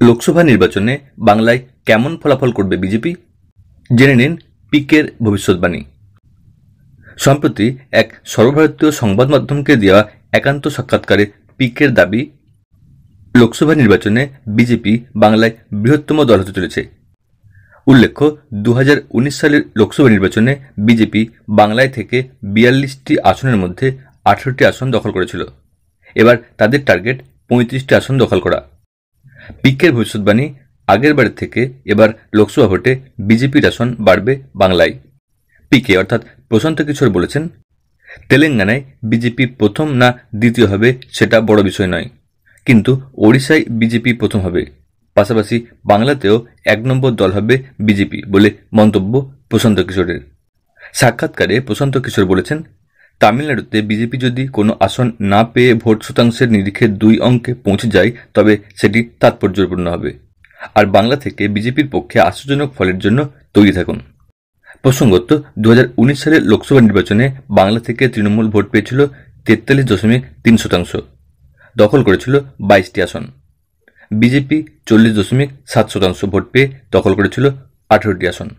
লোকসভা নির্বাচনে বাংলায় কেমন ফলাফল করবে বিজেপি? জেনে নিন পিকের ভবিষ্যৎবাণী। সম্প্রতি এক সর্বভারতীয় সংবাদ মাধ্যমকে দেওয়া একান্ত সাক্ষাৎকারে পিকের দাবি, লোকসভা নির্বাচনে বিজেপি বাংলায় বৃহত্তম দল হতে চলেছে। উল্লেখ্য, 2019 সালের লোকসভা নির্বাচনে বিজেপি বাংলায় থেকে 42টি আসনের মধ্যে 18টি আসন দখল করেছিল। এবার তাদের টার্গেট 35টি আসন দখল করা। পিকের ভবিষ্যৎবাণী, আগের বারের থেকে এবার লোকসভা ভোটে বিজেপির আসন বাড়বে বাংলায়। পিকে অর্থাৎ প্রশান্ত কিশোর বলেছেন, তেলেঙ্গানায় বিজেপি প্রথম না দ্বিতীয় হবে সেটা বড় বিষয় নয়, কিন্তু ওড়িশায় বিজেপি প্রথম হবে, পাশাপাশি বাংলাতেও 1 নম্বর দল হবে বিজেপি বলে মন্তব্য প্রশান্ত কিশোরের। সাক্ষাৎকারে প্রশান্ত কিশোর বলেছেন, তামিলনাড়ুতে বিজেপি যদি কোনো আসন না পেয়ে ভোট শতাংশের নিরিখে 2 অঙ্কে পৌঁছে যায় তবে সেটি তাৎপর্যপূর্ণ হবে, আর বাংলা থেকে বিজেপির পক্ষে আশাজনক ফলের জন্য তৈরি থাকুন। প্রসঙ্গত, 2019 সালের লোকসভা নির্বাচনে বাংলা থেকে তৃণমূল ভোট পেয়েছিল 43.3%, দখল করেছিল 22টি আসন। বিজেপি 40.7% ভোট পেয়ে দখল করেছিল 18টি আসন।